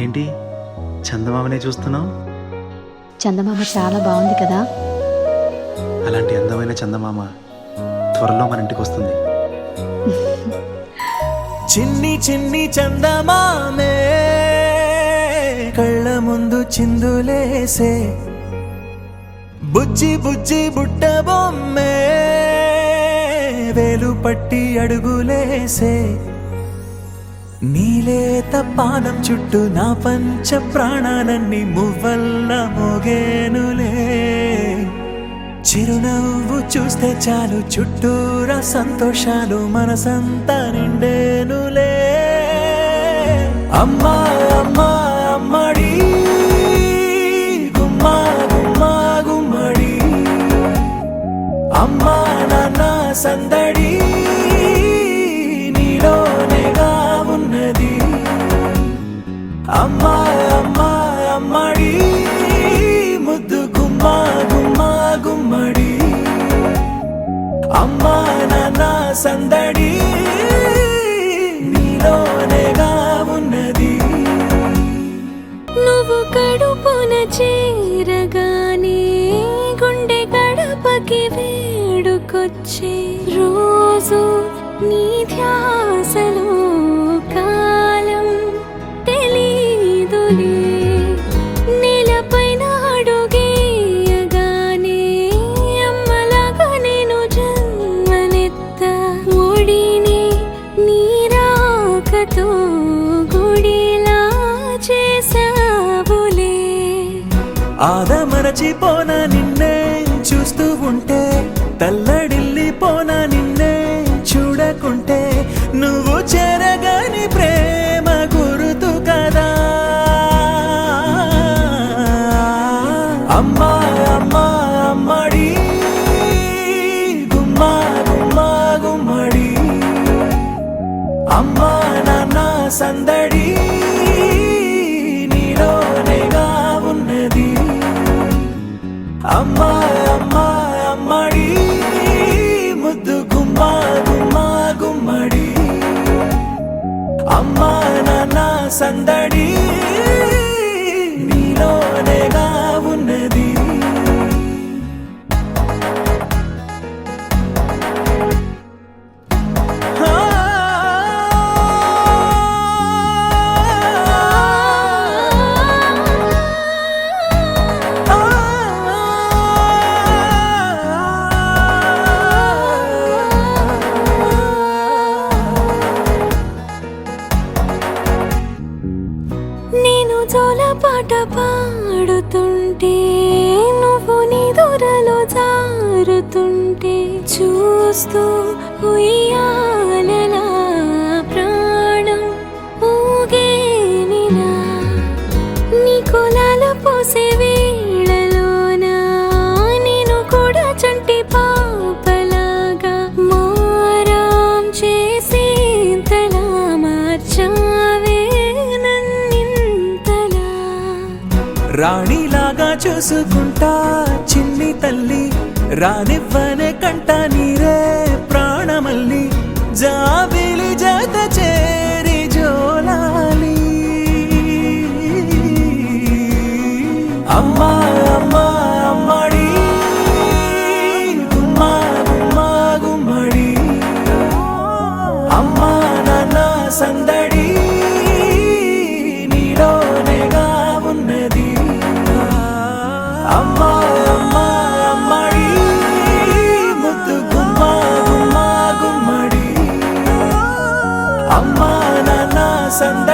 ఏంటి చందమామనే చూస్తున్నావు? చందమామ చాలా బాగుంది కదా. అలాంటి అందమైన చందమామ త్వరలో మన ఇంటికి వస్తుంది. చిన్ని చిన్ని చందమామే కళ్ళ ముందు చిందులేసే, బుజ్జి బుజ్జి బుట్ట బొమ్మే వేలు పట్టి అడుగులేసే, నీలేత పానం చుట్టూ నా పంచ ప్రాణాలన్నీ మువ్వల్ల మోగేనులే, చిరునవ్వు చూస్తే చాలు చుట్టూరా సంతోషాలు మనసంతా నిండేనులే. అమ్మా అమ్మా అమ్మడి గుమ్మా గుమ్మా గుమ్మడి, అమ్మా నాన్న సందడి నీలోనేగా ఉన్నది. అమ్మా అమ్మా అమ్మడి ముద్దు గుమ్మా గుమ్మా గుమ్మడి, అమ్మా నాన్న సందడి నీలోనేగా ఉన్నది. నువ్వు కడుపున చేరగానే గుండె గడపకి వేడుకొచ్చే రోజు నీ ధ్యాసలో కాలం తెలీదులే. నేలపైన అడుగేయగానే అమ్మలాగా నేను జన్మనెత్త, ఒడిని నీరాకతో గుడిలా చేసావులే. ఆదమరచిపోన నిన్నే చూస్తూ ఉంటే, తల్లడిల్లిపోన నిన్నే చూడకుంటే, నువ్వు చెరగని ప్రేమ గురుతు కదా. అమ్మా అమ్మా అమ్మడి గుమ్మా గుమ్మా గుమ్మడి, అమ్మా నాన్న సందడి నీలోనేగా ఉన్నది. అమ్మా అమ్మా అమ్మడి ముద్దు గుమ్మా గుమ్మా గుమ్మడి, అమ్మా నాన్న సందడి నీలోనేగా ఉన్నది. నేను జోలపాట పాడుతుంటే, నువ్వు నిదురలో జారుతుంటే, చూస్తూ ఉయ్యాలలా ప్రాణం ఊగేనిలా. నీ కులాల పోసే వేళలోన నేను కూడా చంటి పాపలాగా మారాం చేసేంతలా మార్చావే నన్నింతలా. రాణిలాగా చూసుకుంటా చిన్ని తల్లి, రానివ్వనే కంట నీరే ప్రాణమల్లి, జాబిలి జత చేరి జోలాలి. అమ్మా అమ్మా అమ్మడి గుమ్మా గుమ్మా గుమ్మడి, అమ్మా నాన్న సందడి నీలోనేగా ఉన్నది. అమ్మా అమ్మా అమ్మడి ముద్దు గుమ్మా గుమ్మా గుమ్మడి, అమ్మా నాన్న సందడి